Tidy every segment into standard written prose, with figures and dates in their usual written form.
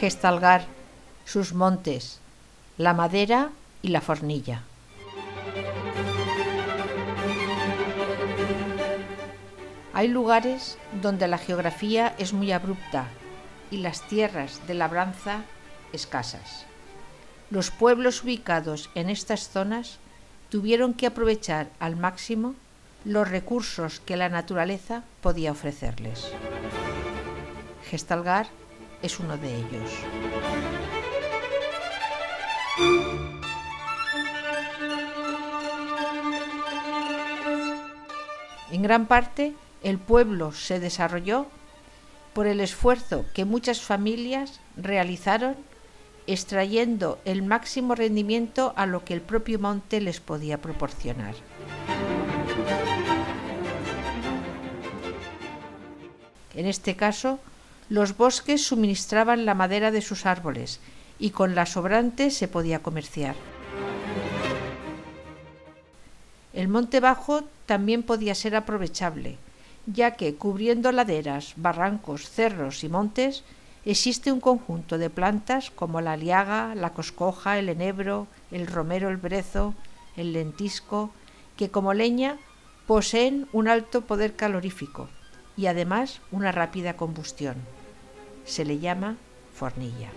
Gestalgar, sus montes, la madera y la fornilla. Hay lugares donde la geografía es muy abrupta y las tierras de labranza escasas. Los pueblos ubicados en estas zonas tuvieron que aprovechar al máximo los recursos que la naturaleza podía ofrecerles. Gestalgar es uno de ellos. En gran parte, el pueblo se desarrolló por el esfuerzo que muchas familias realizaron extrayendo el máximo rendimiento a lo que el propio monte les podía proporcionar. En este caso, los bosques suministraban la madera de sus árboles y con la sobrante se podía comerciar. El monte bajo también podía ser aprovechable, ya que cubriendo laderas, barrancos, cerros y montes existe un conjunto de plantas como la aliaga, la coscoja, el enebro, el romero, el brezo, el lentisco, que como leña poseen un alto poder calorífico y además una rápida combustión. Se le llama fornilla.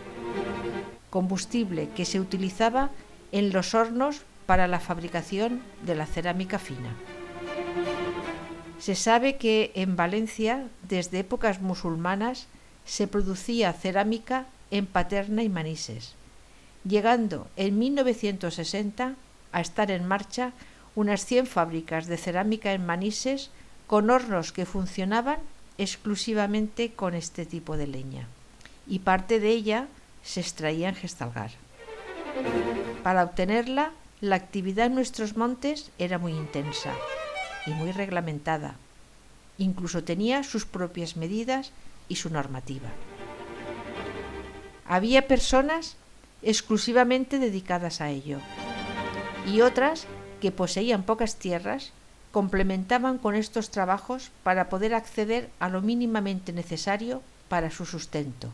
Combustible que se utilizaba en los hornos para la fabricación de la cerámica fina. Se sabe que en Valencia, desde épocas musulmanas, se producía cerámica en Paterna y Manises, llegando en 1960 a estar en marcha unas 100 fábricas de cerámica en Manises con hornos que funcionaban exclusivamente con este tipo de leña, y parte de ella se extraía en Gestalgar. Para obtenerla, la actividad en nuestros montes era muy intensa y muy reglamentada. Incluso tenía sus propias medidas y su normativa. Había personas exclusivamente dedicadas a ello y otras que poseían pocas tierras complementaban con estos trabajos para poder acceder a lo mínimamente necesario para su sustento.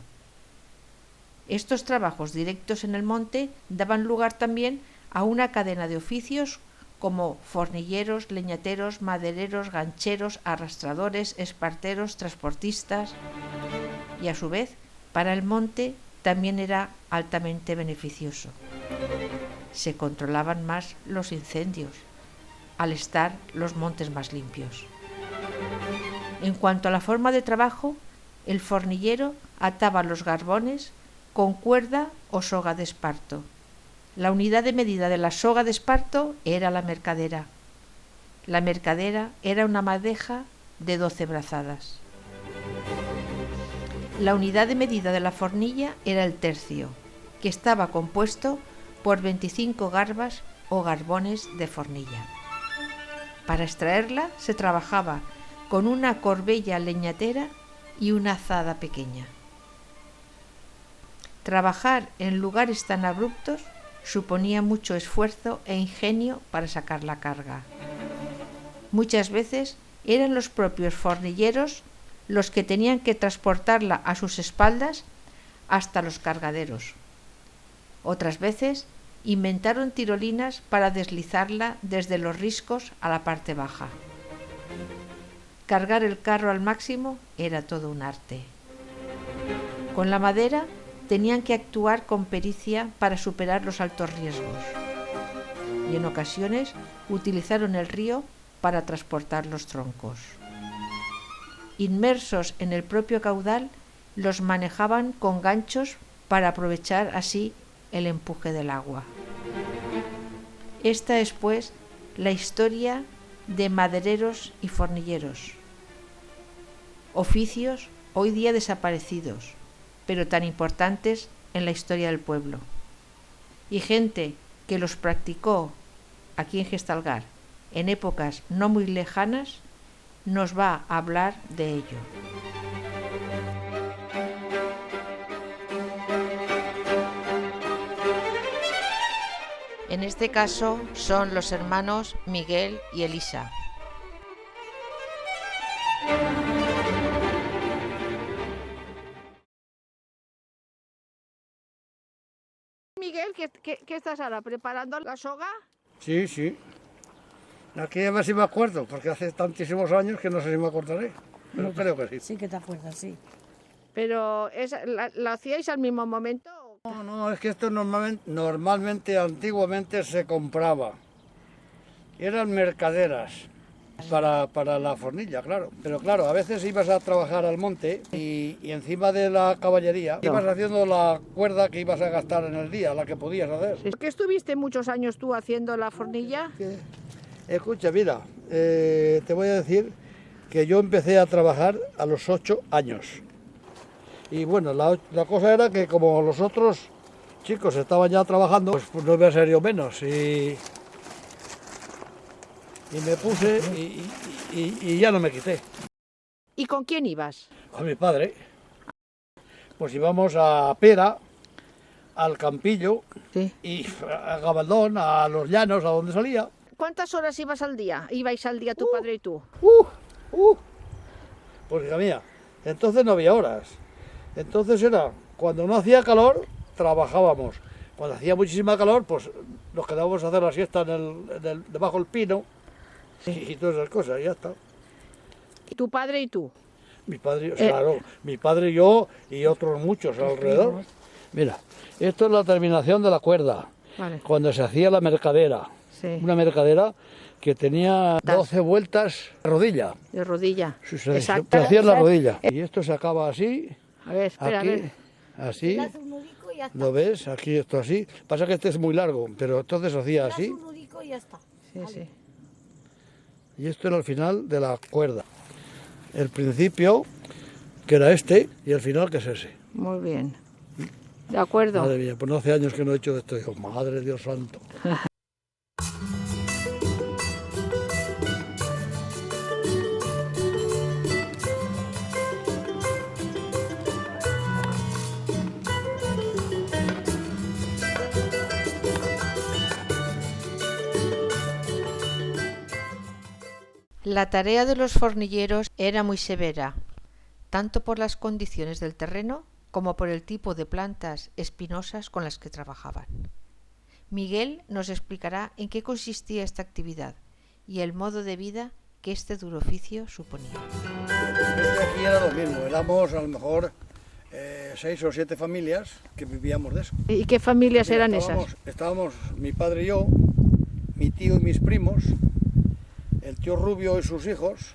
Estos trabajos directos en el monte daban lugar también a una cadena de oficios como fornilleros, leñateros, madereros, gancheros, arrastradores, esparteros, transportistas, y a su vez para el monte también era altamente beneficioso. Se controlaban más los incendios al estar los montes más limpios. En cuanto a la forma de trabajo, el fornillero ataba los garbones con cuerda o soga de esparto. La unidad de medida de la soga de esparto era la mercadera. La mercadera era una madeja de 12 brazadas. La unidad de medida de la fornilla era el tercio, que estaba compuesto por 25 garbas o garbones de fornilla. Para extraerla se trabajaba con una corbella leñatera y una azada pequeña. Trabajar en lugares tan abruptos suponía mucho esfuerzo e ingenio para sacar la carga. Muchas veces eran los propios fornilleros los que tenían que transportarla a sus espaldas hasta los cargaderos. Otras veces inventaron tirolinas para deslizarla desde los riscos a la parte baja. Cargar el carro al máximo era todo un arte. Con la madera tenían que actuar con pericia para superar los altos riesgos y en ocasiones utilizaron el río para transportar los troncos. Inmersos en el propio caudal, los manejaban con ganchos para aprovechar así el empuje del agua. Esta es, pues, la historia de madereros y fornilleros, oficios hoy día desaparecidos, pero tan importantes en la historia del pueblo, y gente que los practicó aquí en Gestalgar en épocas no muy lejanas nos va a hablar de ello. En este caso son los hermanos Miguel y Elisa. Miguel, ¿qué estás ahora? ¿Preparando la soga? Sí, sí. Aquí a ver si me acuerdo, porque hace tantísimos años que no sé si me acordaré. Pero creo que sí. Sí que te acuerdas, sí. ¿Pero la hacíais al mismo momento? No, no, es que esto normalmente antiguamente se compraba. Eran mercaderas para la fornilla, claro. Pero claro, a veces ibas a trabajar al monte y encima de la caballería ibas haciendo la cuerda que ibas a gastar en el día, la que podías hacer. ¿Por qué estuviste muchos años tú haciendo la fornilla? Escucha, mira, te voy a decir que yo empecé a trabajar a los 8 años. Y bueno, la cosa era que como los otros chicos estaban ya trabajando, pues no iba a ser yo menos. Y me puse y ya no me quité. ¿Y con quién ibas? Con mi padre. Pues íbamos a Pera, al Campillo, Sí. y a Gabaldón, a Los Llanos, a donde salía. ¿Cuántas horas ibas al día? ¿Ibais al día tu padre y tú? Pues hija mía, entonces no había horas. Entonces era, cuando no hacía calor, trabajábamos. Cuando hacía muchísima calor, pues nos quedábamos a hacer la siesta debajo del pino y todas esas cosas, y ya está. ¿Tu padre y tú? Mi padre, claro, mi padre, yo y otros muchos alrededor. Mira, esto es la terminación de la cuerda, Vale. cuando se hacía la mercadera. Sí. Una mercadera que tenía 12 vueltas de rodilla. De rodilla. Se Exacto. hacía en la rodilla. Y esto se acaba así, A ver, espera, aquí, a ver. así. Le haces un nudico y ya está. ¿Lo ves? Aquí esto así. Pasa que este es muy largo, pero entonces se hacía Le haces así. un nudico y ya está. Sí, sí. Y esto era el final de la cuerda. El principio, que era este, y el final, que es ese. Muy bien. De acuerdo. Madre mía, pues no hace años que no he hecho esto. Digo, madre Dios santo. La tarea de los fornilleros era muy severa, tanto por las condiciones del terreno como por el tipo de plantas espinosas con las que trabajaban. Miguel nos explicará en qué consistía esta actividad y el modo de vida que este duro oficio suponía. Aquí era lo mismo, éramos a lo mejor 6 o 7 familias que vivíamos de eso. ¿Y qué familias Mira, eran esas? Estábamos mi padre y yo, mi tío y mis primos, el tío Rubio y sus hijos,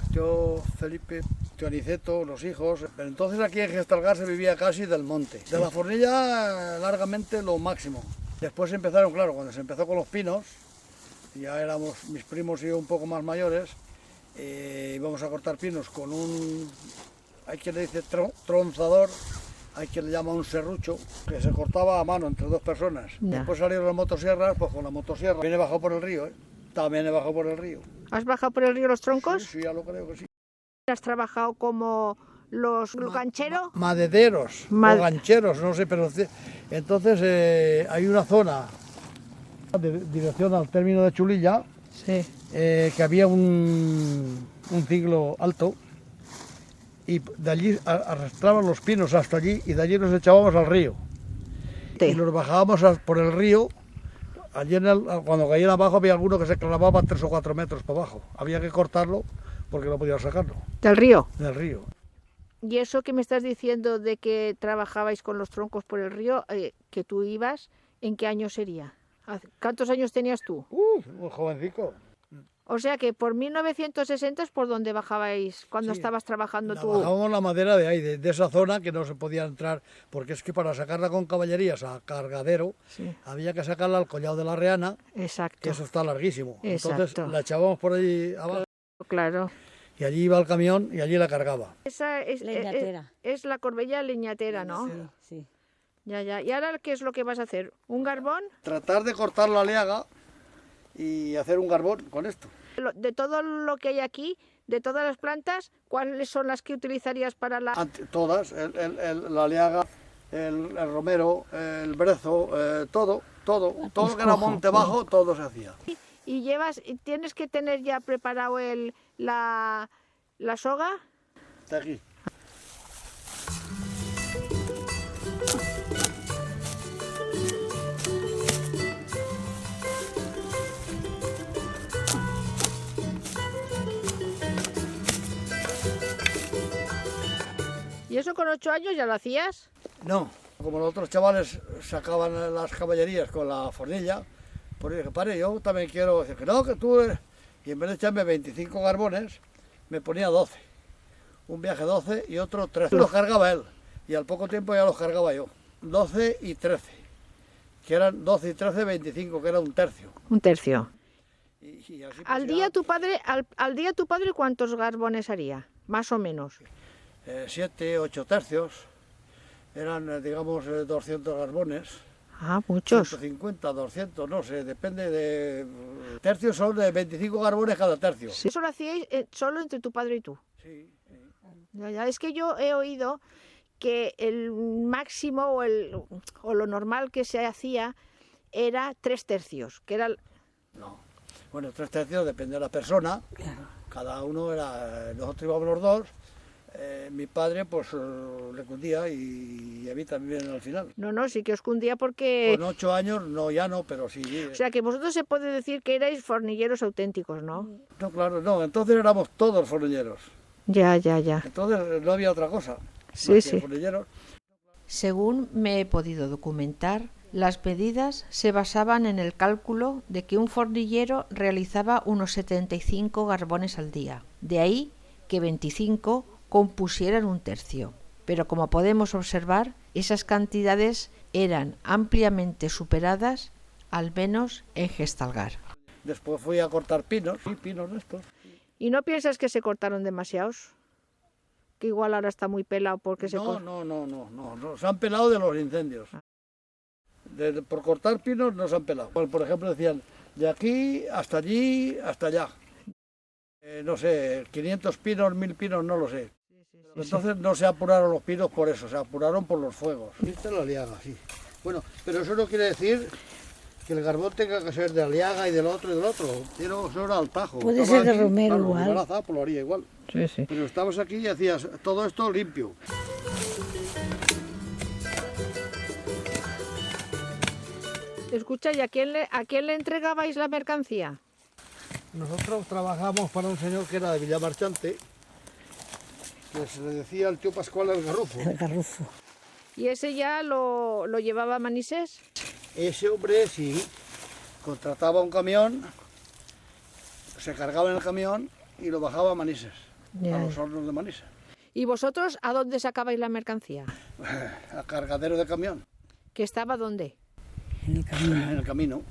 el tío Felipe, el tío Aniceto, los hijos. Pero entonces aquí en Gestalgar se vivía casi del monte. De la fornilla largamente lo máximo. Después empezaron, claro, cuando se empezó con los pinos, ya éramos mis primos y yo un poco más mayores, íbamos a cortar pinos con hay quien le dice tronzador, hay quien le llama un serrucho, que se cortaba a mano entre 2 personas. Ya. Después salieron las motosierras, pues con la motosierra. También he bajado por el río, También he bajado por el río. ¿Has bajado por el río Los Troncos? Sí, ya lo creo que sí. ¿Has trabajado como los gancheros? Madederos o gancheros, no sé, pero entonces hay una zona de dirección al término de Chulilla, Sí. que había un ciclo alto y de allí arrastraban los pinos hasta allí y de allí nos echábamos al río. Y los bajábamos por el río. Allí cuando caían abajo había alguno que se clavaba 3 o 4 metros para abajo. Había que cortarlo porque no podías sacarlo ¿Del río? del río. ¿Y eso que me estás diciendo de que trabajabais con los troncos por el río, que tú ibas, en qué año sería? ¿Cuántos años tenías tú? Muy jovencico. O sea que por 1960 es por donde bajabais cuando Sí, estabas trabajando tú. Bajábamos la madera de ahí, de esa zona que no se podía entrar, porque es que para sacarla con caballerías a cargadero, Sí. había que sacarla al collado de la Reana, Exacto. que eso está larguísimo. Entonces Exacto. la echábamos por ahí abajo Claro. y allí iba el camión y allí la cargaba. Esa Leñatera. es la corbella leñatera, ¿no? Sí, sí. Ya, ya. ¿Y ahora qué es lo que vas a hacer? ¿Un garbón? Tratar de cortar la leaga y hacer un garbón con esto. De todo lo que hay aquí, de todas las plantas, ¿cuáles son las que utilizarías para la...? Todas, la leaga, el romero, el brezo, todo que era monte bajo, todo se hacía. Y tienes que tener ya preparado la soga. Hasta aquí. con 8 años ya lo hacías? No, como los otros chavales sacaban las caballerías con la fornilla, pues dije, padre, yo también quiero decir que no, que tú... Y en vez de echarme 25 garbones, me ponía 12. Un viaje 12 y otro 13. Los cargaba él, y al poco tiempo ya los cargaba yo. 12 y 13, que eran 12 y 13, 25, que era un tercio. Un tercio. Y así pues ¿Al día tu padre, al día tu padre cuántos garbones haría? Más o menos. 7, 8 tercios, eran, digamos, 200 garbones. Ah, muchos. 150, 200, no sé, depende de... Tercios son de 25 garbones cada tercio. Sí. ¿Eso lo hacíais solo entre tu padre y tú? Sí. Ya, es que yo he oído que el máximo o lo normal que se hacía era 3 tercios, que era... No. Bueno, 3 tercios depende de la persona. Claro. Cada uno era... Nosotros íbamos los dos. Mi padre pues le cundía y a mí también al final. No, sí que os cundía porque... Con 8 años, no, ya no, pero sí. O sea que vosotros se puede decir que erais fornilleros auténticos, ¿no? No, claro, no, entonces éramos todos fornilleros. Ya. Entonces no había otra cosa. Sí, sí. Fornilleros. Según me he podido documentar, las medidas se basaban en el cálculo de que un fornillero realizaba unos 75 garbones al día. De ahí que 25 compusieran un tercio. Pero como podemos observar, esas cantidades eran ampliamente superadas, al menos en Gestalgar. Después fui a cortar pinos, sí, pinos de estos. ¿Y no piensas que se cortaron demasiados? Que igual ahora está muy pelado porque se No, corta. no, se han pelado de los incendios. Por cortar pinos no se han pelado. Por ejemplo decían, de aquí, hasta allí, hasta allá. No sé, 500 pinos, 1000 pinos, no lo sé. Entonces no se apuraron los pinos por eso, se apuraron por los fuegos. Esta es la aliaga, sí. Bueno, pero eso no quiere decir que el carbón tenga que ser de aliaga y del otro y del otro. Eso era al tajo. Puede Estaba ser de aquí, romero claro, igual. Si fuera pues lo haría igual. Sí. Pero estabas aquí y hacías todo esto limpio. Escucha, ¿y a quién le entregabais la mercancía? Nosotros trabajamos para un señor que era de Villamarchante, que se le decía el tío Pascual el Garrufo. El garrufo. ¿Y ese ya lo llevaba a Manises? Ese hombre sí, contrataba un camión, se cargaba en el camión y lo bajaba a Manises, Ya. a los hornos de Manises, ¿Y vosotros a dónde sacabais la mercancía? a cargadero de camión, ¿Que estaba dónde? En el camino. en el camino.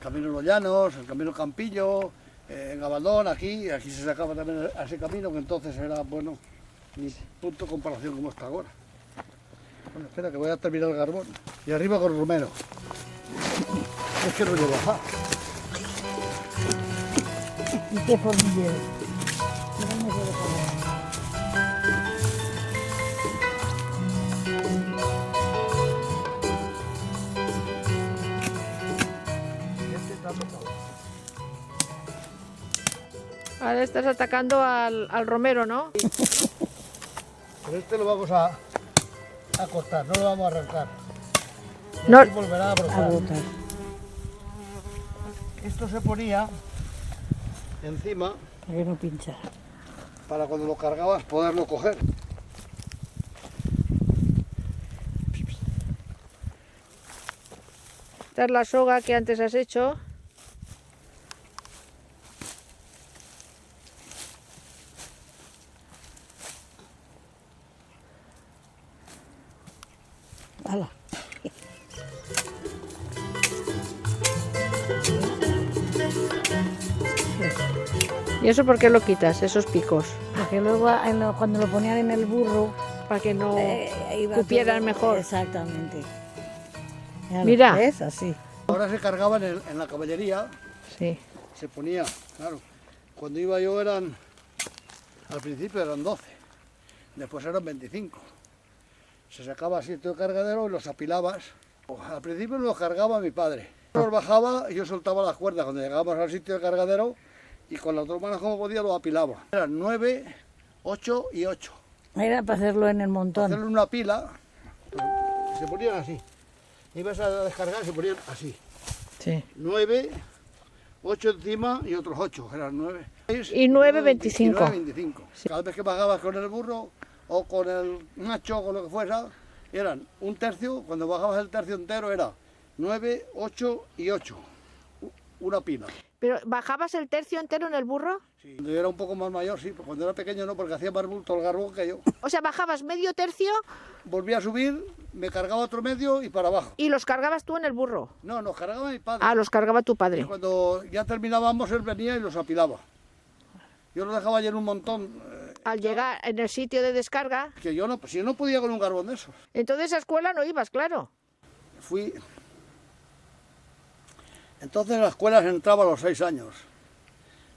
Camino Los Llanos, el camino Campillo, en Gabaldón, aquí se sacaba también a ese camino, que entonces era, bueno, ni punto de comparación como está ahora. Bueno, espera, que voy a terminar el carbón. Y arriba con Romero. Es que no llevo bajar. ¿Y qué fornillero? Ahora estás atacando al romero, ¿no? Pero este lo vamos a cortar, no lo vamos a arrancar. Y No. así volverá a A brotar. botar. Esto se ponía encima Para que no pinchara. para cuando lo cargabas poderlo coger. Esta es la soga que antes has hecho. ¡Hala! ¿Y eso por qué lo quitas, esos picos? Porque luego cuando lo ponían en el burro... Para que no iba cupieran todo- mejor. Exactamente. Ya lo Mira. ves, así. Ahora se cargaban en la caballería, Sí. se ponía, claro, cuando iba yo al principio eran 12, después eran 25. Se sacaba así todo el cargadero y los apilabas. Al principio los cargaba mi padre. Los bajaba y yo soltaba las cuerdas cuando llegábamos al sitio del cargadero y con las dos manos como podía los apilaba. Eran 9, 8 y 8. Era para hacerlo en el montón. Hacerle una pila, se ponían así. Ibas a descargar, se ponían así. Sí. 9, 8 encima y otros 8, eran 9. Y 9, 25. 25. Cada vez que bajabas con el burro, o con el macho, con lo que fuera, eran un tercio, cuando bajabas el tercio entero era 9, 8 y 8, una pila. ¿Pero bajabas el tercio entero en el burro? Sí. Cuando yo era un poco más mayor, sí, cuando era pequeño no, porque hacía más bulto el garbón que yo. O sea, bajabas medio tercio Volvía a subir, me cargaba otro medio y para abajo. y los cargabas tú en el burro. No, nos cargaba mi padre. Ah, los cargaba tu Y padre. cuando ya terminábamos, él venía y los apilaba. Yo los dejaba allí en un montón, Al llegar en el sitio de descarga, que yo no, si yo no podía con un carbón de esos. entonces a escuela no ibas, claro. Fui. Entonces en la escuela se entraba a los 6 años.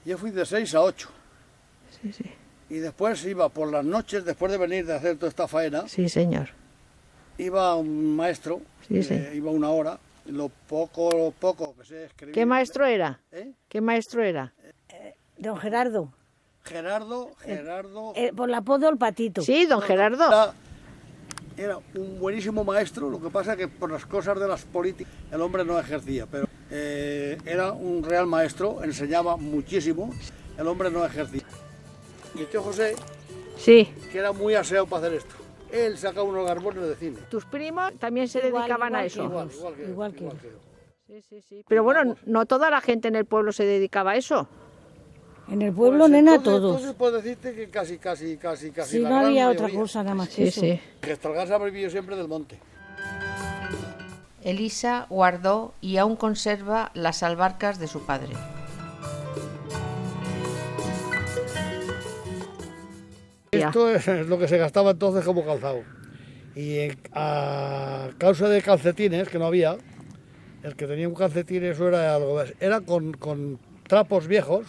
Yo fui de 6 a 8. Sí, sí. Y después iba por las noches, después de venir de hacer toda esta faena, Sí, señor. iba un maestro, Sí, sí. iba una hora, lo poco que sé escribir. ¿Qué maestro era? ¿Eh? ¿Qué maestro era? Don Gerardo, Gerardo. por el apodo el Patito. Sí, don Gerardo. Era un buenísimo maestro, lo que pasa que por las cosas de las políticas el hombre no ejercía, pero era un real maestro, enseñaba muchísimo, el hombre no ejercía. Mi tío José, Sí. que era muy aseado para hacer esto, él sacaba unos garbones de cine. ¿Tus primos también se Igual, dedicaban a igual eso? Igual que él. Sí, sí, sí. Pero bueno, no toda la gente en el pueblo se dedicaba a eso. En el pueblo, Pues nena, entonces, todos. Entonces puedo decirte que casi Si la no gran había otra mayoría. cosa nada más que eso. Que Estalgar ha vivido siempre del monte. Elisa guardó y aún conserva las albarcas de su padre. Esto es lo que se gastaba entonces como calzado. Y a causa de calcetines, que no había, el que tenía un calcetín eso era algo, era con trapos viejos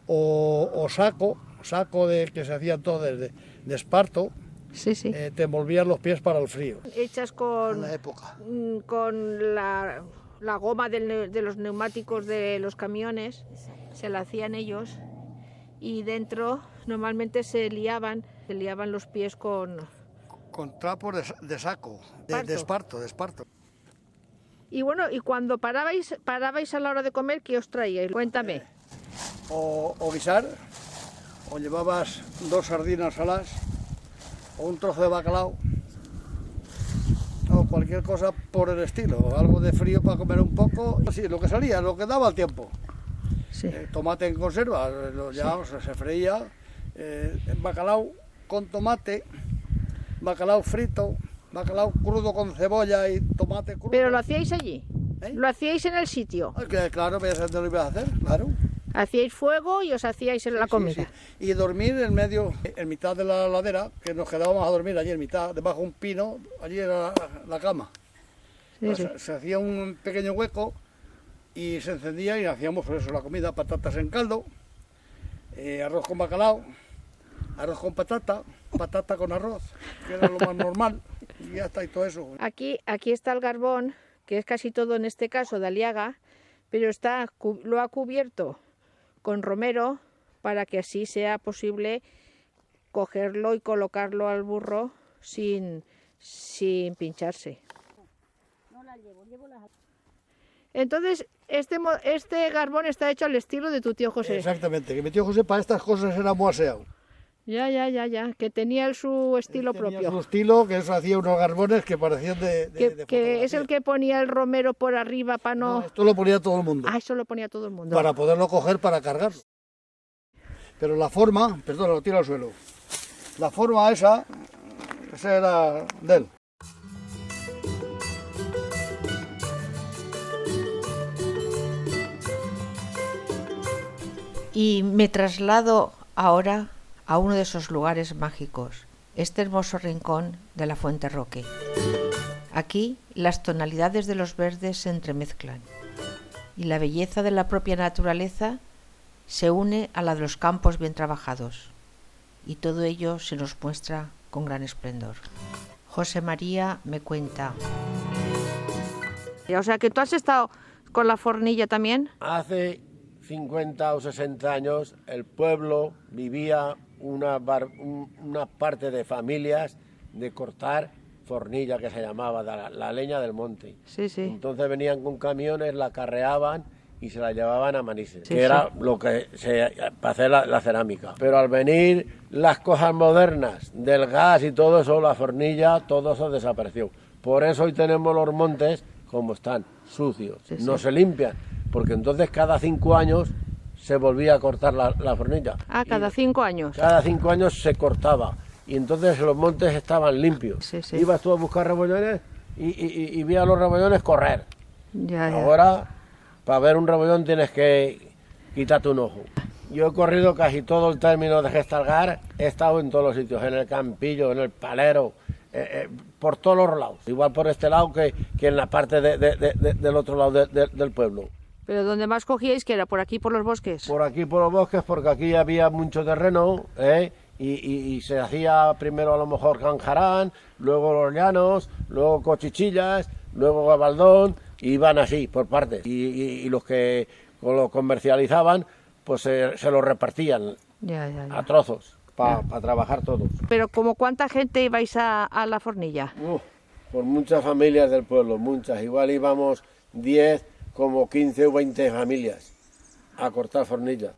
o saco de que se hacía entonces de esparto, Sí, sí. te envolvían los pies para el frío. Hechas En la época. con la goma de los neumáticos de los camiones, se la hacían ellos y dentro normalmente se liaban los pies con... Con trapos de saco, de esparto. Y bueno, y cuando parabais a la hora de comer, ¿qué os traíais? Cuéntame. O guisar, o llevabas 2 sardinas saladas, o un trozo de bacalao, o cualquier cosa por el estilo, algo de frío para comer un poco, sí, lo que salía, lo que daba el tiempo. Sí. Tomate en conserva, o sea, se freía, bacalao con tomate, bacalao frito, bacalao crudo con cebolla y tomate crudo. ¿Pero lo hacíais allí? ¿Eh? ¿Lo hacíais en el sitio? Claro, veías dónde lo ibas a hacer, claro. Hacíais fuego y os hacíais en la comida. Sí. Y dormir en medio, en mitad de la ladera, que nos quedábamos a dormir allí en mitad, debajo de un pino, allí era la cama. Sí, Pues sí. se hacía un pequeño hueco y se encendía y hacíamos por eso la comida, patatas en caldo, arroz con bacalao, arroz con patata con arroz, que era lo más normal, y ya está, y todo eso. Aquí está el garbón, que es casi todo en este caso de Aliaga, pero lo ha cubierto con romero para que así sea posible cogerlo y colocarlo al burro sin pincharse. Entonces, este garbón está hecho al estilo de tu tío José. Exactamente, que mi tío José para estas cosas era muy aseado. Ya, que tenía su estilo Tenía propio. su estilo, que eso hacía unos garbones que parecían de Que es el fotografía. que ponía el romero por arriba para no... No, esto lo ponía todo el mundo. Ah, eso lo ponía todo el mundo. Para poderlo coger para cargarlo. Pero la forma, perdón, lo tiro al suelo. La forma esa era de él. Y me traslado ahora a uno de esos lugares mágicos, este hermoso rincón de la Fuente Roque. Aquí las tonalidades de los verdes se entremezclan y la belleza de la propia naturaleza se une a la de los campos bien trabajados, y todo ello se nos muestra con gran esplendor. José María me cuenta. O sea que tú has estado con la fornilla también. Hace 50 o 60 años el pueblo vivía una parte de familias de cortar fornilla, que se llamaba la leña del monte. Sí, sí. Entonces venían con camiones, la carreaban y se la llevaban a Manises, Sí, que era lo que para hacer la cerámica. Pero al venir las cosas modernas del gas y todo eso, la fornilla, todo eso desapareció. Por eso hoy tenemos los montes como están, sucios, Sí, no sí. se limpian, porque entonces cada 5 años se volvía a cortar la fornilla. Ah, cada 5 años. Cada 5 años se cortaba y entonces los montes estaban limpios. Sí, sí. Ibas tú a buscar rebollones y vi a los rebollones correr. Ya. Ahora, para ver un rebollón tienes que quitarte un ojo. Yo he corrido casi todo el término de Gestalgar, he estado en todos los sitios, en el Campillo, en el Palero, por todos los lados. Igual por este lado que en la parte del otro lado del pueblo. Pero donde más cogíais, que era por aquí, por los bosques. Por aquí, por los bosques, porque aquí había mucho terreno, y se hacía primero a lo mejor Canjarán, luego los llanos, luego Cochichillas, luego Gabaldón, y iban así, por partes. Y los que lo comercializaban, pues se lo repartían Ya. a trozos, para trabajar todos. Pero ¿como cuánta gente ibais a la fornilla? Por muchas familias del pueblo, muchas. Igual íbamos 10, como 15 o 20 familias a cortar fornilla.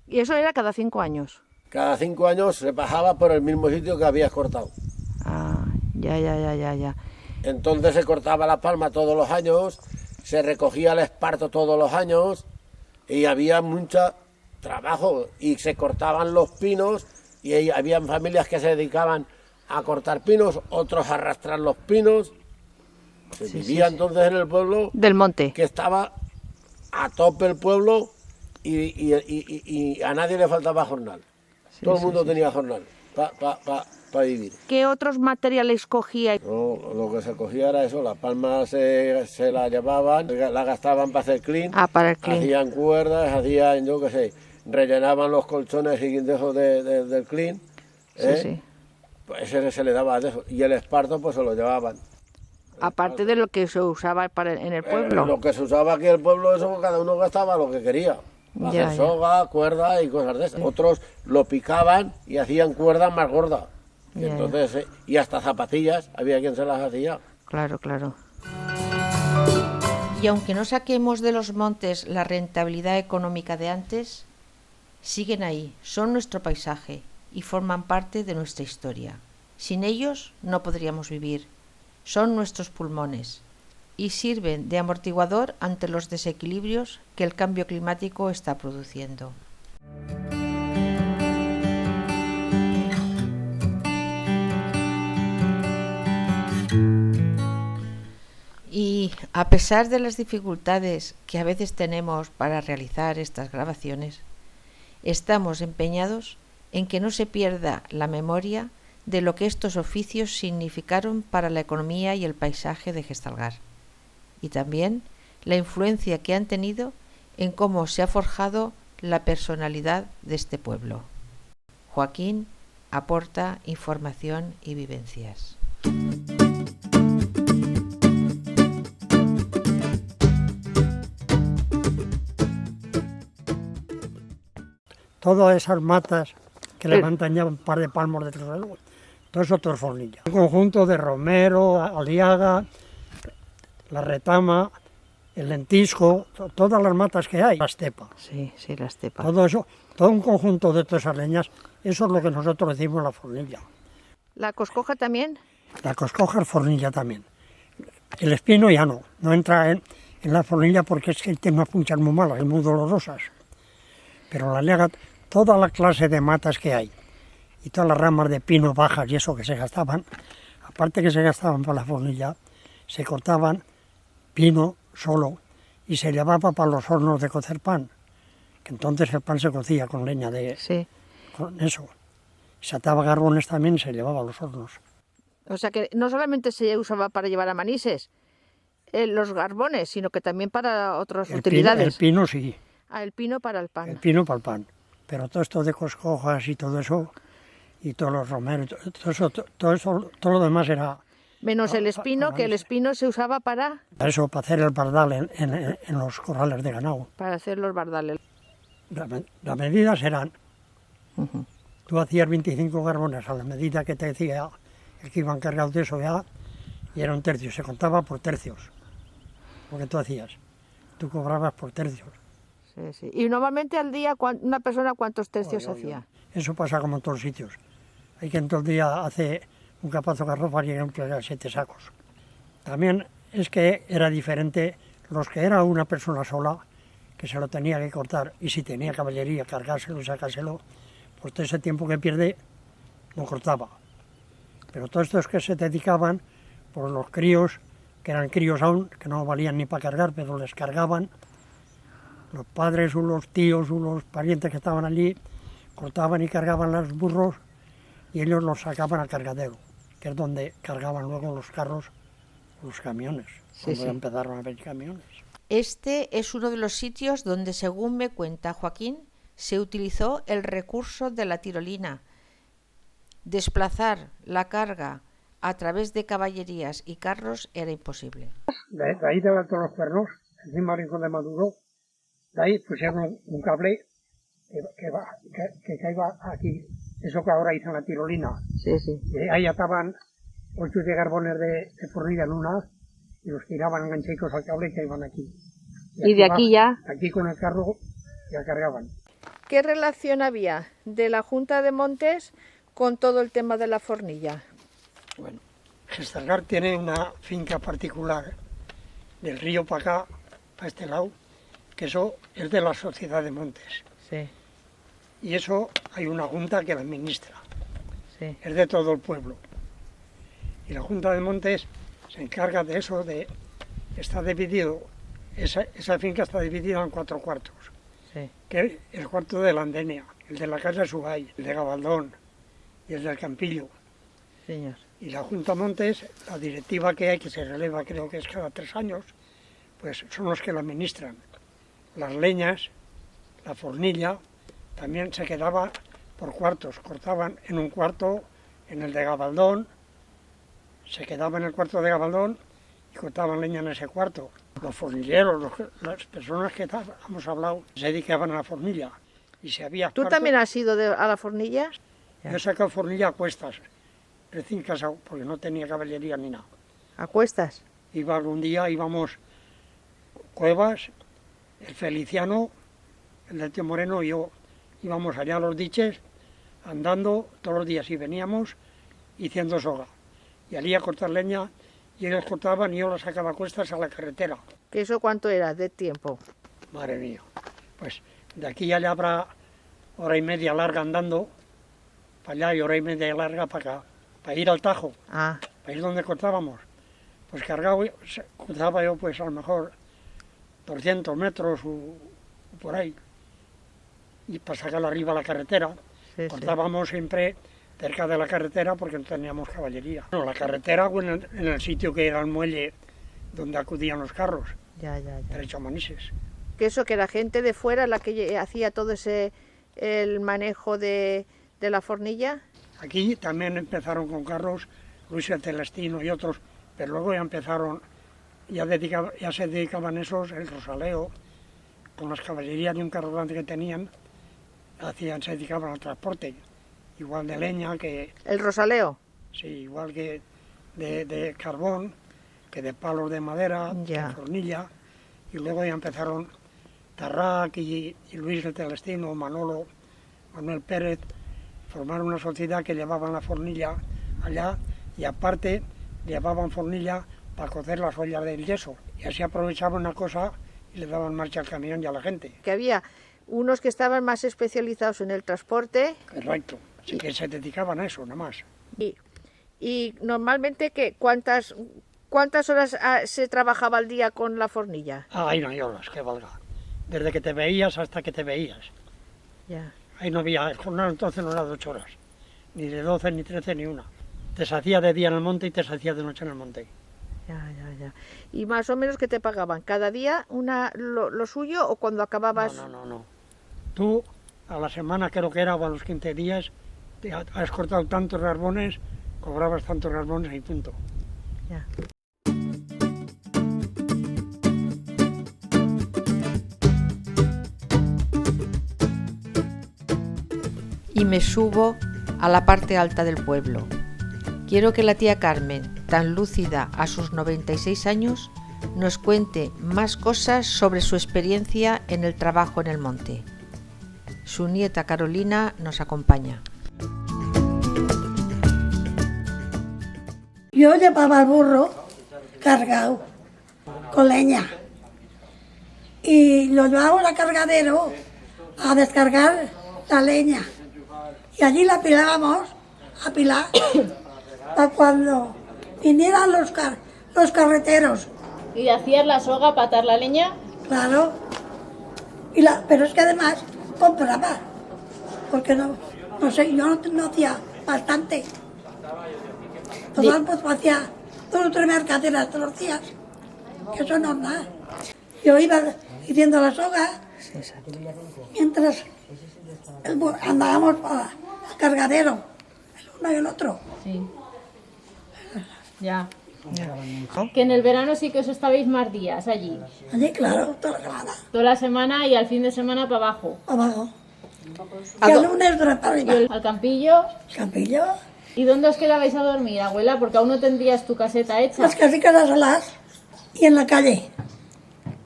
Y eso era cada 5 años. Cada 5 años se pasaba por el mismo sitio que habías cortado. Ah, ya. Entonces se cortaba la palma todos los años, se recogía el esparto todos los años y había mucho trabajo y se cortaban los pinos y habían familias que se dedicaban a cortar pinos, otros a arrastrar los pinos. Se vivía entonces en el pueblo Del monte. que estaba a tope el pueblo y a nadie le faltaba jornal. Todo el mundo tenía jornal para vivir. ¿Qué otros materiales cogíais? No, lo que se cogía era eso, las palmas se la llevaban, la gastaban para hacer clean, Ah, para el clean. hacían cuerdas, hacían, yo qué sé, rellenaban los colchones y de eso del clean, Sí. pues ese se le daba de eso, y el esparto pues se lo llevaban. Aparte de lo que se usaba en el pueblo. Lo que se usaba aquí en el pueblo, eso cada uno gastaba lo que quería. Para Ya, hacer ya. soga, cuerda y cosas de esas. Otros lo picaban y hacían cuerdas más gordas. Y Ya, entonces, y hasta zapatillas, había quien se las hacía. Claro. Y aunque no saquemos de los montes la rentabilidad económica de antes, siguen ahí, son nuestro paisaje y forman parte de nuestra historia. Sin ellos no podríamos vivir. Son nuestros pulmones y sirven de amortiguador ante los desequilibrios que el cambio climático está produciendo. Y a pesar de las dificultades que a veces tenemos para realizar estas grabaciones, estamos empeñados en que no se pierda la memoria de lo que estos oficios significaron para la economía y el paisaje de Gestalgar, y también la influencia que han tenido en cómo se ha forjado la personalidad de este pueblo. Joaquín aporta información y vivencias. Todas esas matas que levantan ya un par de palmos de terreno, todo eso torfornilla. Un conjunto de romero, aliaga, la retama, el lentisco, todas las matas que hay, la estepa. Sí, la estepa. Todo eso, todo un conjunto de todas esas leñas, eso es lo que nosotros decimos la fornilla. ¿La coscoja también? La coscoja es fornilla también. El espino ya no entra en la fornilla porque es que tiene unas punchas muy malas y muy dolorosas. Pero la aliaga, toda la clase de matas que hay y todas las ramas de pino bajas y eso que se gastaban, aparte que se gastaban para la fornilla, se cortaban pino solo y se llevaba para los hornos de cocer pan, que entonces el pan se cocía con leña con eso. Se ataba garbones también y se llevaba a los hornos. O sea que no solamente se usaba para llevar a Manises los garbones, sino que también para otras utilidades. El pino sí. El pino para el pan. El pino para el pan. Pero todo esto de coscojas y todo eso, y todos los romeros, todo lo demás era... Menos el espino, que el espino se usaba para eso, para hacer el bardal en los corrales de ganado. Para hacer los bardales. Las medidas eran... Tú hacías 25 garbones a la medida que te decía el que iba encargado de eso ya, y era un tercio, se contaba por tercios. Lo que tú hacías. Tú cobrabas por tercios. Sí, sí. Y normalmente al día, una persona, ¿cuántos tercios hacía? Eso pasa como en todos sitios. Hay quien todo el día hace un capazo de garrofas y hay que hacer 7 sacos. También es que era diferente los que era una persona sola, que se lo tenía que cortar, y si tenía caballería, cargárselo y sacárselo, pues todo ese tiempo que pierde lo cortaba. Pero todos estos que se dedicaban, por los críos, que eran críos aún, que no valían ni para cargar, pero les cargaban, los padres o los tíos o los parientes que estaban allí, cortaban y cargaban los burros y ellos los sacaban al cargadero, que es donde cargaban luego los carros, los camiones, cuando empezaron a haber camiones. Este es uno de los sitios donde, según me cuenta Joaquín, se utilizó el recurso de la tirolina. Desplazar la carga a través de caballerías y carros era imposible. De ahí de Alto los Pernos, encima del Rincón de Maduro, de ahí pusieron un cable que iba aquí, eso que ahora hizo la tirolina. Sí, sí. Y ahí ataban 8 de garbones de fornilla en una y los tiraban enganchados al cable que iban aquí. Y de aquí ya. Aquí con el carro ya cargaban. ¿Qué relación había de la Junta de Montes con todo el tema de la fornilla? Bueno, Gestalgar tiene una finca particular del río para acá, para este lado, que eso es de la Sociedad de Montes. Sí. Y eso hay una junta que la administra. Sí. Es de todo el pueblo. Y la Junta de Montes se encarga de eso, está dividido, esa finca está dividida en 4 cuartos. Sí. Que es el cuarto de la Andenia, el de la Casa Subay, el de Gabaldón y el del Campillo. Señor. Y la Junta Montes, la directiva que hay, que se releva creo que es cada 3 años, pues son los que la administran. Las leñas, la fornilla, también se quedaba por cuartos, cortaban en un cuarto, en el de Gabaldón, se quedaba en el cuarto de Gabaldón y cortaban leña en ese cuarto. Los fornilleros, las personas que hemos hablado, se dedicaban a la fornilla. Y si había ¿Tú también has ido a la fornilla? Yo he sacado fornilla a cuestas, recién casado, porque no tenía caballería ni nada. ¿A cuestas? Algún día íbamos Cuevas, el Feliciano, el del tío Moreno y yo. Íbamos allá a los diches, andando todos los días y veníamos haciendo soga. Y allí a cortar leña, y ellos cortaban y yo la sacaba a cuestas a la carretera. ¿Que eso cuánto era de tiempo? Madre mía, pues de aquí allá habrá hora y media larga andando, para allá y hora y media larga para acá, para ir al Tajo, para ir donde cortábamos. Pues cortaba yo pues a lo mejor 200 metros o por ahí, y para sacarlo arriba a la carretera. Sí, cortábamos siempre cerca de la carretera porque no teníamos caballería. No, la carretera o en el sitio que era el muelle donde acudían los carros. Ya. Derecho a Manises. Que eso, que la gente de fuera la que hacía todo el manejo de la fornilla. Aquí también empezaron con carros, Luis el Celestino y otros, pero luego ya empezaron, ya se dedicaban esos, el Rosaleo, con las caballerías de un carro grande que tenían, se dedicaban al transporte, igual de leña que... ¿El Rosaleo? Sí, igual que de carbón, que de palos de madera, de fornilla, y luego ya empezaron Tarrac y Luis el Celestino, Manuel Pérez, formaron una sociedad que llevaban la fornilla allá y aparte llevaban fornilla para cocer las ollas del yeso. Y así aprovechaban una cosa y le daban marcha al camión y a la gente. Que había unos que estaban más especializados en el transporte. Correcto, sí, que se dedicaban a eso, nada más. Y normalmente, ¿cuántas horas se trabajaba al día con la fornilla? Ahí no hay horas, que valga. Desde que te veías hasta que te veías. Ya. Ahí no había, el jornal entonces no era de 8 horas, ni de 12, ni 13, ni una. Te se hacía de día en el monte y te se hacía de noche en el monte. Ya. ¿Y más o menos qué te pagaban? ¿Cada día lo suyo o cuando acababas? No. Tú a la semana creo que era o a los 15 días, te has cortado tantos garbones, cobrabas tantos garbones y punto. Ya. Y me subo a la parte alta del pueblo. Quiero que la tía Carmen, tan lúcida a sus 96 años, nos cuente más cosas sobre su experiencia en el trabajo en el monte. Su nieta Carolina nos acompaña. Yo llevaba el burro cargado con leña y lo llevábamos al cargadero a descargar la leña y allí la apilábamos a pilar para cuando vinieran los carreteros. ¿Y hacías la soga para atar la leña? Claro, pero es que además compraba, porque no sé, yo no hacía bastante. Total, pues hacía 2 o 3 mercaderas todos los días, que eso no es nada. Yo iba haciendo la soga mientras andábamos para el cargadero, el uno y el otro. Sí. Ya. Que en el verano sí que os estabais más días allí. Allí, claro, toda la semana. Toda la semana y al fin de semana para abajo. Abajo. Y el lunes para arriba. Al campillo. Campillo. ¿Y dónde os quedabais a dormir, abuela? Porque aún no tendrías tu caseta hecha. Las casitas solas y en la calle.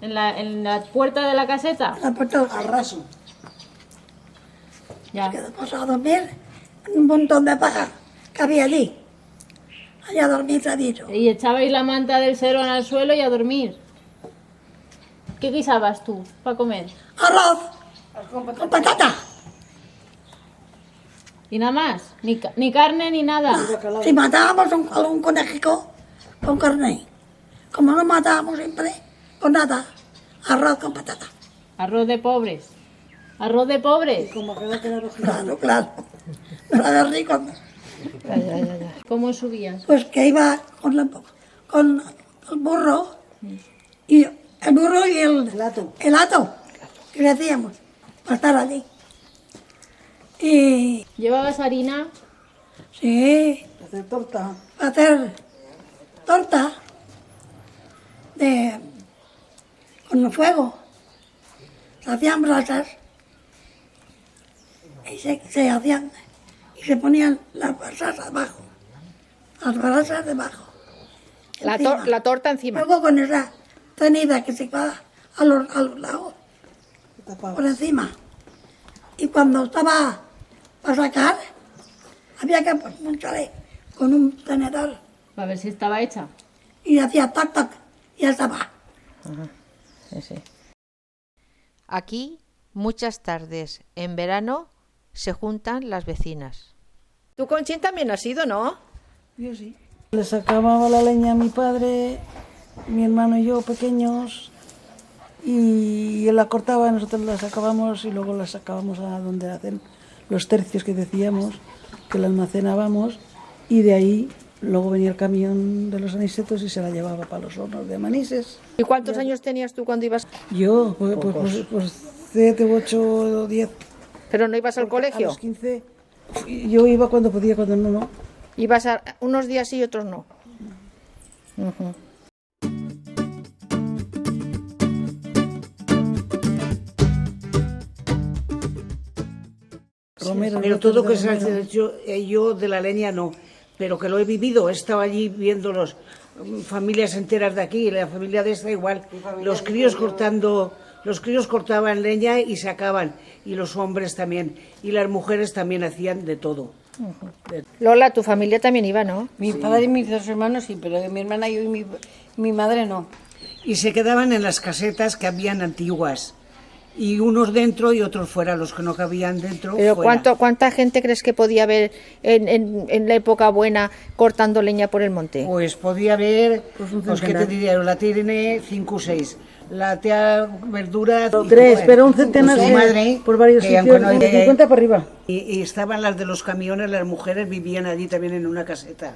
¿En la puerta de la caseta? En la puerta del raso. Ya. Quedamos a dormir en un montón de paja que había allí. Allá a dormir, se ha dicho. Y echabais la manta del serón al suelo y a dormir. ¿Qué guisabas tú para comer? Arroz con patata. ¿Y nada más? ¿Ni carne ni nada? Si matábamos algún conejico con carne, como no matábamos siempre, pues nada, arroz con patata. Arroz de pobres. ¿Arroz de pobres? Claro, claro. No era de rico. ¿Cómo subías? Pues que iba con el burro y el hato que le hacíamos para estar allí. Y ¿Llevabas harina? sí, para hacer torta con el fuego. Se hacían brasas y se hacían y se ponían las brasas abajo. Las brasas debajo. La torta encima. Luego con esa tenida que se va a los lados, por encima. Y cuando estaba para sacar, había que ponerle con un tenedor. Para ver si estaba hecha. Y hacía tac, tac, y ya estaba. Aquí, muchas tardes en verano, se juntan las vecinas. Tú, Conchín, también has ido, ¿no? Yo sí. Le sacábamos la leña a mi padre, mi hermano y yo pequeños, y él la cortaba, nosotros la sacábamos y luego la sacábamos a donde hacen los tercios que decíamos, que la almacenábamos, y de ahí luego venía el camión de los anisetos y se la llevaba para los hornos de Manises. ¿Y cuántos años tenías tú cuando ibas? Yo, pues 7, 8, 10. ¿Pero no ibas al A colegio? los 15, yo iba cuando podía, cuando no. Ibas unos días sí y otros no. Romero, Pero todo que se ha hecho yo de la leña no, pero que lo he vivido, he estado allí viendo familias enteras de aquí, la familia de esta igual, los críos cortaban leña y sacaban, y los hombres también, y las mujeres también hacían de todo. Lola, tu familia también iba, ¿no? Mi padre y mis 2 hermanos sí, pero mi hermana, yo y mi madre no. Y se quedaban en las casetas que habían antiguas, y unos dentro y otros fuera, los que no cabían dentro. Pero fuera. ¿cuánta gente crees que podía haber en la época buena cortando leña por el monte? Pues podía haber, un pues que te centenar. diría, la tiene 5 o 6, la tea verdura... 3, pero un centenar pues su madre, por varios que sitios, aunque no- de 50 para arriba. Y estaban las de los camiones, las mujeres vivían allí también en una caseta,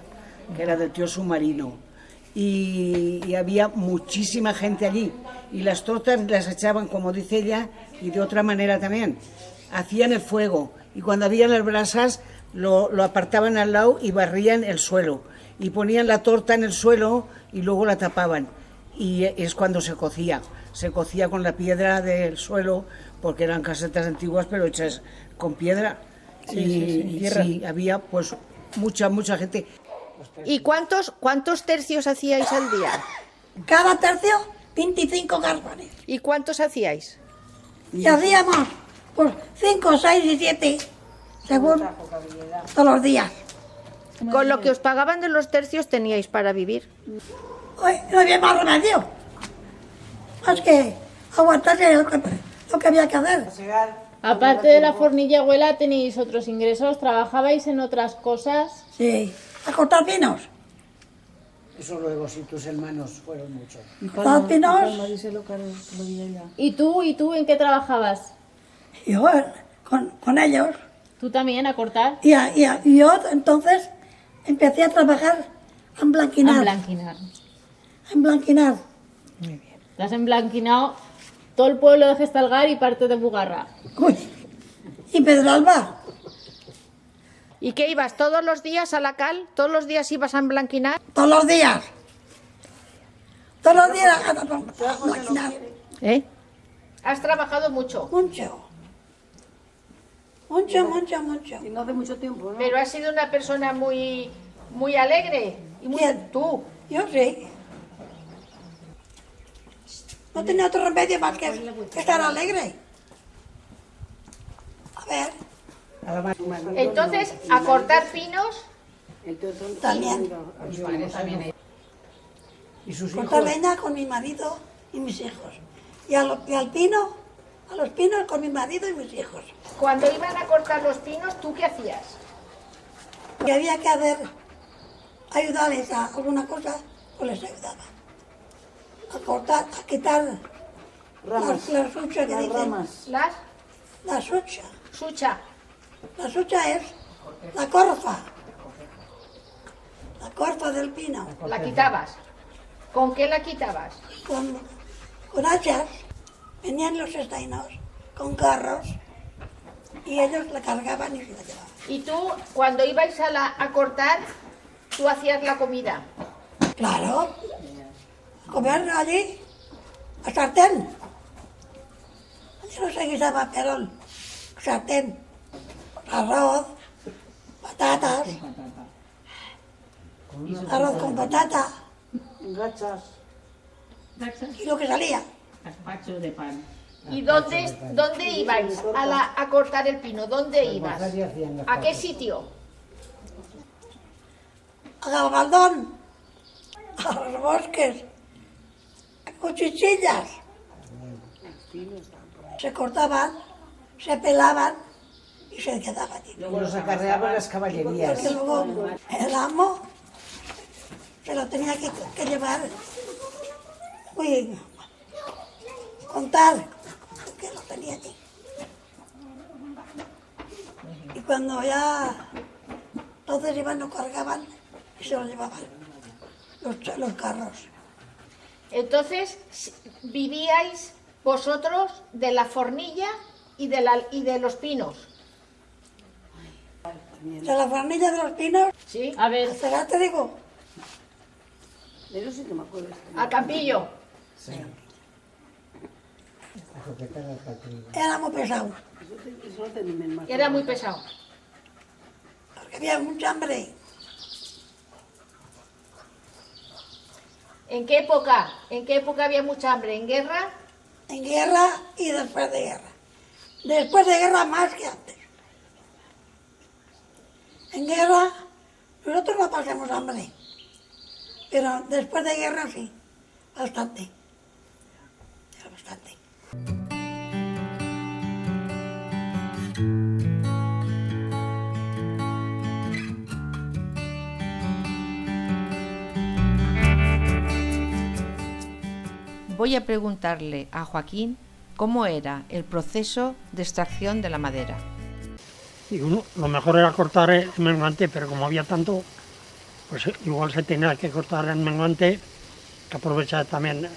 que era del tío Submarino. Y había muchísima gente allí. Y las tortas las echaban, como dice ella, y de otra manera también. Hacían el fuego. Y cuando había las brasas, lo apartaban al lado y barrían el suelo. Y ponían la torta en el suelo y luego la tapaban. Y es cuando se cocía. Se cocía con la piedra del suelo, porque eran casetas antiguas, pero hechas con piedra. Y sí, había pues mucha gente. ¿Y cuántos tercios hacíais al día? Cada tercio, 25 garrones. ¿Y cuántos hacíais? Y hacíamos, pues, 5, 6 y 7, según todos los días. Con lo que os pagaban de los tercios teníais para vivir. Hoy no había más remedio. Más que aguantarse lo que había que hacer. Aparte de la fornilla, abuela, ¿tenéis otros ingresos? ¿Trabajabais en otras cosas? Sí, a cortar pinos. Eso luego, si tus hermanos fueron muchos. Cortar pinos, ¿Y tú en qué trabajabas? yo con ellos. ¿Tú también a cortar? Y yo entonces empecé a trabajar en A blanquinar. emblanquinar. En blanquinar. Te has emblanquinado todo el pueblo de Gestalgar y parte de Bugarra. Uy, y Pedralba. ¿Y qué ibas todos los días a la cal? ¿Todos los días ibas a emblanquinar? Todos los días. Todos los días a blanquinar. ¿Eh? Has trabajado mucho, Mucho. Mucho. Y no hace mucho tiempo, ¿no? pero has sido una persona muy alegre. Y muy... ¿Quién? Tú. Yo sí. No tenía otro remedio más que estar alegre. A ver, Entonces, a cortar pinos, también. Y sus Cortar hijos, leña con mi marido y mis hijos. Y a los pinos con mi marido y mis hijos. cuando iban a cortar los pinos, ¿tú qué hacías? Y había que ayudarles a alguna cosa, pues les ayudaba. A cortar, a quitar la sucha que dicen. La sucha. Sucha. La sucha es la corfa. La corfa del pino. La quitabas. ¿Con qué la quitabas? Con hachas. Venían los estainos con carros y ellos la cargaban y se la llevaban. Y tú, cuando ibais a cortar, tú hacías la comida. Claro. Comer allí a sartén. Allí no se guisaba perol. Sartén. Arroz, patatas. Arroz con patata. Y lo que salía. ¿Y dónde ibais a cortar el pino? ¿Dónde ibas? ¿A qué sitio? A Gabaldón. A los bosques. A cuchillas. Se cortaban, se pelaban y se quedaban allí. luego los acarreaban las caballerías. Porque luego el amo se lo tenía que llevar, contar, que lo tenía allí. Y cuando ya entonces iban, lo cargaban y se lo llevaban los carros. Entonces, vivíais vosotros de la fornilla y de los pinos. De la familia de los pinos, ¿Sí? A ver, hasta te digo, A Campillo. era muy pesado, Era muy pesado. porque había mucha hambre. ¿En qué época? ¿En qué época había mucha hambre? ¿En guerra? En guerra y después de guerra. Después de guerra más que antes. En guerra nosotros no pasamos hambre, pero después de guerra sí, bastante. Era bastante. Voy a preguntarle a Joaquín cómo era el proceso de extracción de la madera. Y lo mejor era cortar el menguante, pero como había tanto, pues igual se tenía que cortar el menguante, que aprovechar también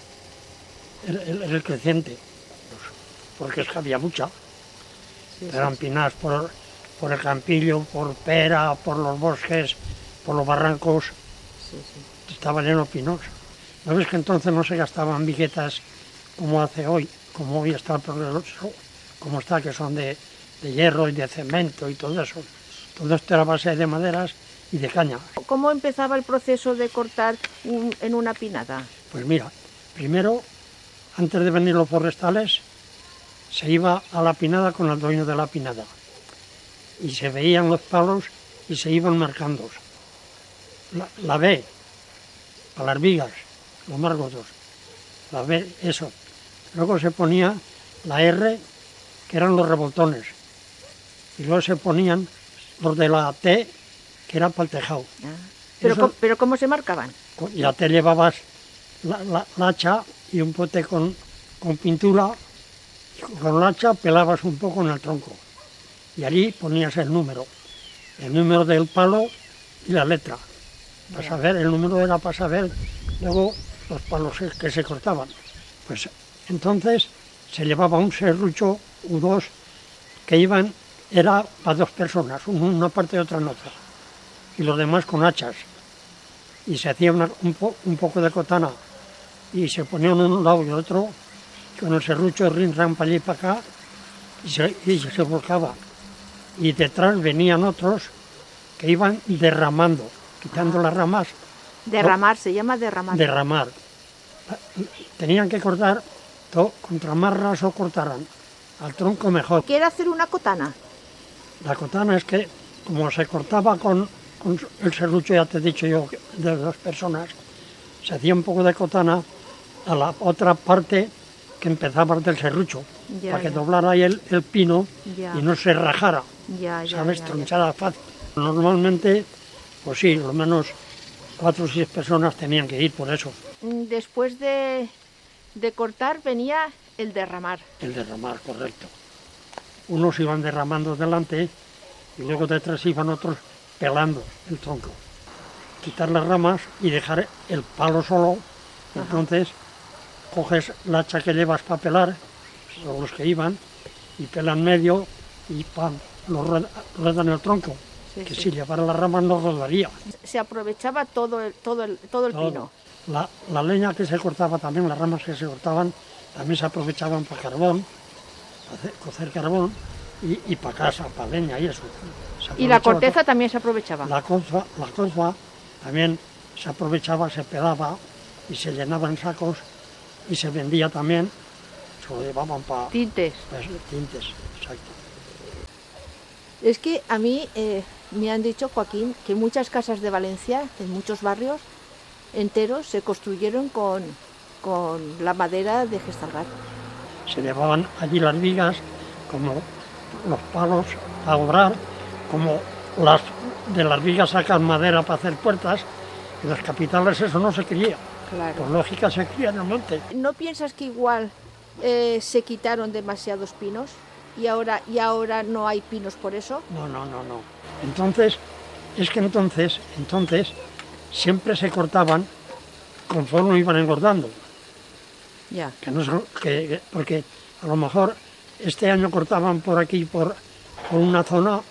el creciente, pues, porque es que había mucha. Eran pinas por el campillo, por Pera, por los bosques, por los barrancos, estaba lleno de pinos. ¿No ves que entonces no se gastaban viguetas como hace hoy? Como hoy está el progreso, como está, que son de hierro y de cemento y todo eso. Todo esto era a base de maderas y de caña. ¿Cómo empezaba el proceso de cortar en una pinada? Pues mira, primero, antes de venir los forestales, se iba a la pinada con el dueño de la pinada. Y se veían los palos y se iban marcando. La B, para las vigas, los más gordos. La B, eso. Luego se ponía la R, que eran los revoltones. Y luego se ponían los de la T, que era para el tejado. ¿Pero cómo se marcaban? Ya te llevabas la hacha y un pote con pintura, y con la hacha pelabas un poco en el tronco. Y allí ponías el número del palo y la letra. Para saber, el número era para saber luego los palos que se cortaban. Pues entonces se llevaba un serrucho u dos que iban, era para dos personas, uno en una parte y otra en otra. Y los demás con hachas. Y se hacía un poco de cotana y se ponía uno en un lado y otro, con el serrucho rin ran para allí y para acá, y se volcaba. Y detrás venían otros que iban derramando, quitando las ramas. Derramar, se llama derramar. Derramar. Tenían que cortar, contra más raso cortaran, al tronco mejor. ¿Qué era hacer una cotana? La cotana es que, como se cortaba con el serrucho, ya te he dicho yo, de dos personas, se hacía un poco de cotana a la otra parte que empezaba del serrucho, para que doblara ahí el pino y no se rajara, ¿sabes? Tronchada fácil. Normalmente, pues sí, lo menos 4 o 6 personas tenían que ir por eso. Después de cortar venía el derramar. El derramar, correcto. Unos iban derramando delante y luego detrás iban otros pelando el tronco. Quitar las ramas y dejar el palo solo. Entonces coges la hacha que llevas para pelar, son los que iban, y pelan medio y ¡pam!, lo ruedan el tronco. Que si llevara las ramas no rodaría. Se aprovechaba todo el pino. La leña que se cortaba también, las ramas que se cortaban, también se aprovechaban para carbón, para cocer carbón, y para casa, para leña y eso. ¿Y la corteza también se aprovechaba? La corza también se aprovechaba, se pelaba y se llenaba en sacos y se vendía también, se lo llevaban para... Tintes. Tintes, exacto. Es que a mí me han dicho, Joaquín, que muchas casas de Valencia, en muchos barrios enteros, se construyeron con la madera de Gestalgar. Se llevaban allí las vigas, como los palos a obrar, como de las vigas sacan madera para hacer puertas, en las capitales eso no se cría. Claro. Por lógica se cría en el monte. ¿No piensas que igual se quitaron demasiados pinos y ahora no hay pinos por eso? No. Entonces siempre se cortaban conforme iban engordando. Ya. Porque a lo mejor este año cortaban por aquí, por una zona,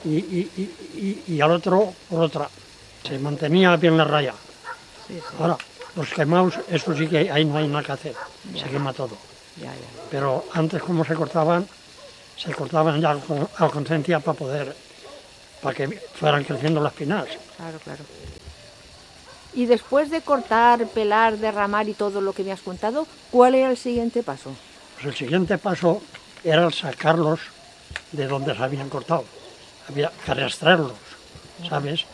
y al otro por otra. Se mantenía bien la raya. Sí. Ahora, los quemados, eso sí que ahí no hay nada que hacer, se quema todo. Ya. Pero antes, como se cortaban ya a conciencia para que fueran creciendo las pinas. Claro. Y después de cortar, pelar, derramar y todo lo que me has contado, ¿cuál era el siguiente paso? Pues el siguiente paso era sacarlos de donde se habían cortado. Había que arrastrarlos, ¿sabes?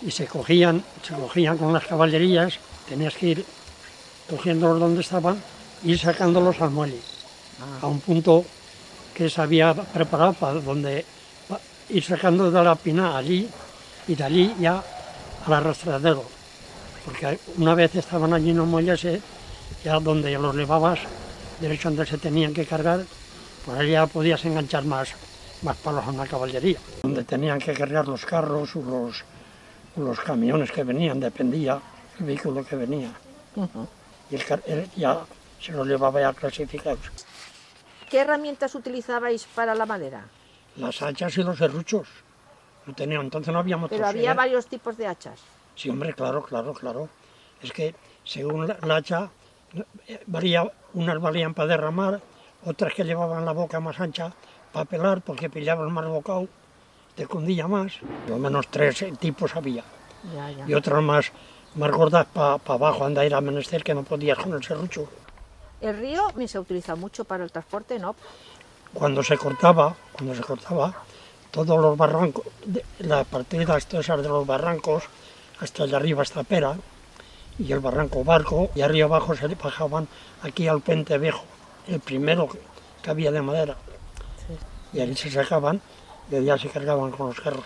Y se cogían con las caballerías, tenías que ir cogiéndolos donde estaban y sacándolos al muelle, a un punto que se había preparado para donde ir sacando de la pina allí y de allí ya al arrastradero. Porque una vez estaban allí en los muelles, ya donde los llevabas, derecho donde se tenían que cargar, por ahí ya podías enganchar más palos a una caballería. Donde tenían que cargar los carros o los camiones que venían, dependía el vehículo que venía. Y ya se los llevaba ya clasificados. ¿Qué herramientas utilizabais para la madera? Las hachas y los serruchos. Entonces no había motosierra. Pero había varios tipos de hachas. Sí, hombre, claro. Es que según la hacha, unas valían para derramar, otras que llevaban la boca más ancha para pelar, porque pillaban más bocado, te cundía más. Por lo menos 3 tipos había. Ya. Y otras más gordas para abajo, anda a ir a menester que no podías con el serrucho. El río se utiliza mucho para el transporte, ¿no? Cuando se cortaba, todos los barrancos, las partidas esas de los barrancos, hasta allá arriba hasta Pera, y el barranco Barco, y arriba abajo se bajaban aquí al Puente Viejo, el primero que había de madera. Sí. Y ahí se sacaban y allá se cargaban con los carros.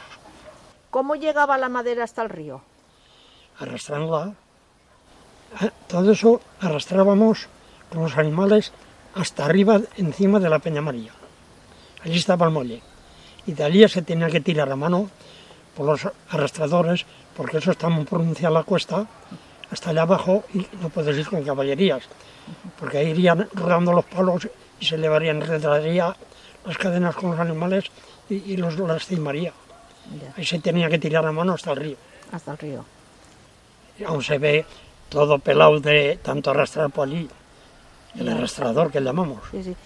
¿Cómo llegaba la madera hasta el río? Arrastrándola. Todo eso arrastrábamos con los animales hasta arriba, encima de la Peña María. Allí estaba el muelle. Y de allí se tenía que tirar a mano por los arrastradores, porque eso está muy pronunciada la cuesta, hasta allá abajo, y no puedes ir con caballerías, porque ahí irían rodando los palos y se llevarían, enredaría las cadenas con los animales y los lastimaría. Ahí se tenía que tirar a mano hasta el río. Hasta el río. Y aún se ve todo pelado de tanto arrastrar por allí, el arrastrador que llamamos. Sí, sí.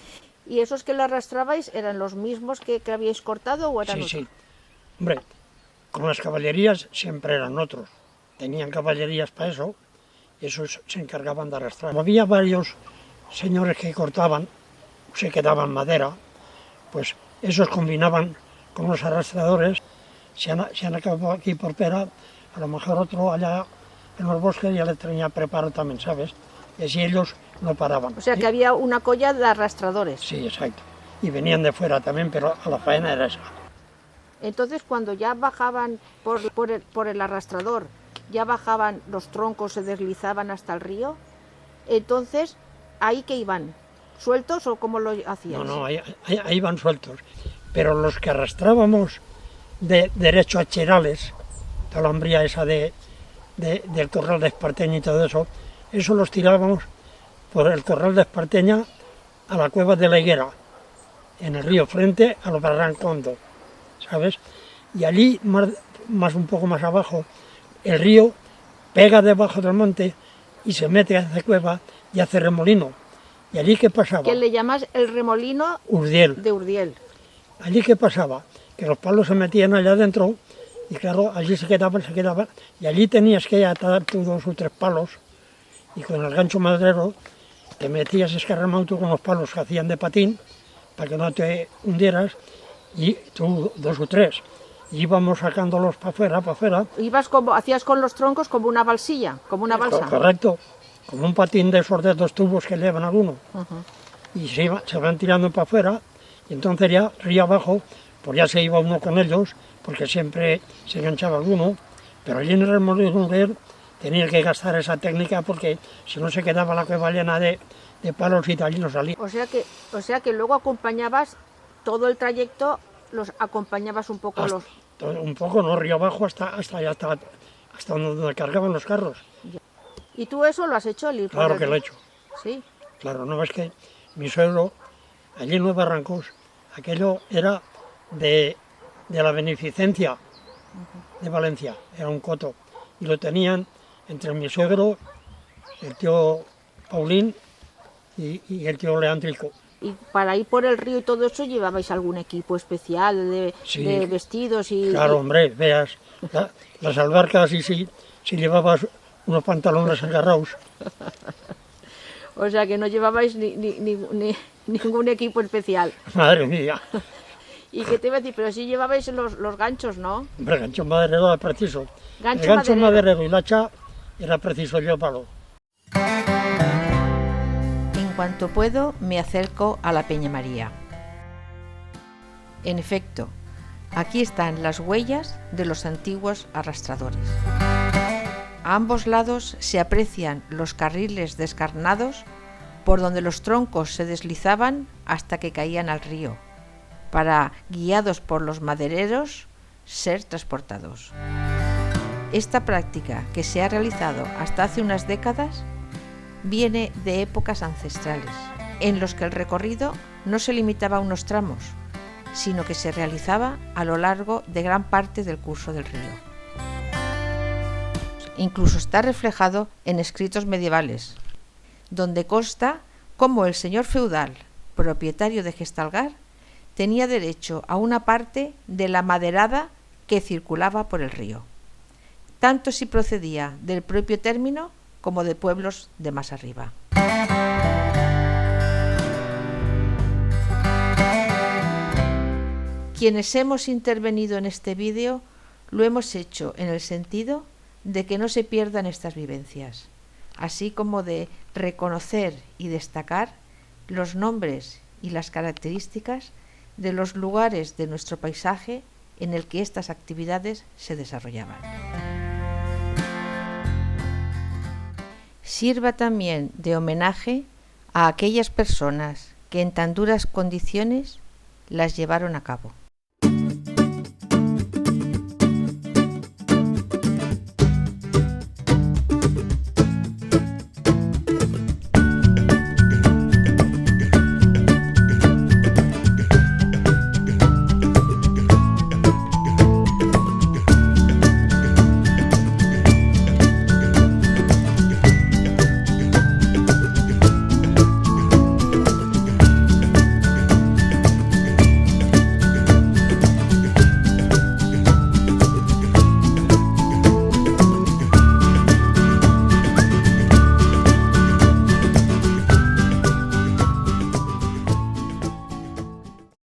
¿Y esos que lo arrastrabais eran los mismos que habíais cortado o eran Sí, otros? sí. Hombre, con las caballerías siempre eran otros. Tenían caballerías para eso, y esos se encargaban de arrastrar. Había varios señores que cortaban, se quedaban madera, pues esos combinaban con los arrastradores. Si han acabado aquí por Pera, a lo mejor otro allá en los bosques ya le tenía preparado también, ¿sabes? Y así ellos no paraban. O sea que había una colla de arrastradores. Sí, exacto. Y venían de fuera también, pero a la faena era esa. Entonces cuando ya bajaban por el arrastrador, ya bajaban los troncos, se deslizaban hasta el río, entonces, ¿ahí que iban? ¿Sueltos o cómo lo hacían? No, ahí iban sueltos. Pero los que arrastrábamos de derecho a Cherales, toda la hombría esa del Corral de Esparteña y todo eso los tirábamos por el Corral de Esparteña a la Cueva de la Higuera, en el río, frente a los Barranco Hondo, ¿sabes? Y allí, más un poco más abajo, el río pega debajo del monte y se mete a esa cueva y hace remolino. ¿Y allí qué pasaba? ¿Qué le llamas el remolino Urdiel. de Urdiel? ¿Allí qué pasaba? Que los palos se metían allá adentro y claro, allí se quedaban, y allí tenías que atar tú 2 o 3 palos y con el gancho maderero te metías escarramado tú con los palos que hacían de patín para que no te hundieras y tú 2 o 3. Y íbamos sacándolos para afuera. Hacías con los troncos como una balsilla, como una balsa. Correcto, como un patín de esos de 2 tubos que llevan alguno. Y se van tirando para afuera y entonces ya río abajo, pues ya se iba uno con ellos, porque siempre se enganchaba alguno, pero allí en el remolino tenía que gastar esa técnica porque si no se quedaba la cueva llena de palos y de allí no salía. O sea que luego acompañabas todo el trayecto, los acompañabas un poco Un poco, no, río abajo hasta donde cargaban los carros. ¿Y tú eso lo has hecho, el ir? Claro que lo he hecho. Sí. Claro, no es que mi suegro, allí en los barrancos, aquello era de la beneficencia de Valencia, era un coto, y lo tenían entre mi suegro, el tío Paulín y el tío Leandrico. ¿Y para ir por el río y todo eso llevabais algún equipo especial de vestidos? Claro, hombre, veas, las albarcas y si llevabas unos pantalones agarrados. O sea que no llevabais ningún equipo especial. Madre mía. ¿Y qué te iba a decir? Pero sí llevabais los ganchos, ¿no? Hombre, gancho maderero era preciso. El gancho maderero y la hacha era preciso llevarlo. En cuanto puedo, me acerco a la Peña María. En efecto, aquí están las huellas de los antiguos arrastradores. A ambos lados se aprecian los carriles descarnados por donde los troncos se deslizaban hasta que caían al río, para, guiados por los madereros, ser transportados. Esta práctica, que se ha realizado hasta hace unas décadas, viene de épocas ancestrales, en los que el recorrido no se limitaba a unos tramos, sino que se realizaba a lo largo de gran parte del curso del río. Incluso está reflejado en escritos medievales, donde consta cómo el señor feudal, propietario de Gestalgar, tenía derecho a una parte de la maderada que circulaba por el río. tanto si procedía del propio término como de pueblos de más arriba. Quienes hemos intervenido en este vídeo lo hemos hecho en el sentido de que no se pierdan estas vivencias, así como de reconocer y destacar los nombres y las características de los lugares de nuestro paisaje en el que estas actividades se desarrollaban. Sirva también de homenaje a aquellas personas que en tan duras condiciones las llevaron a cabo.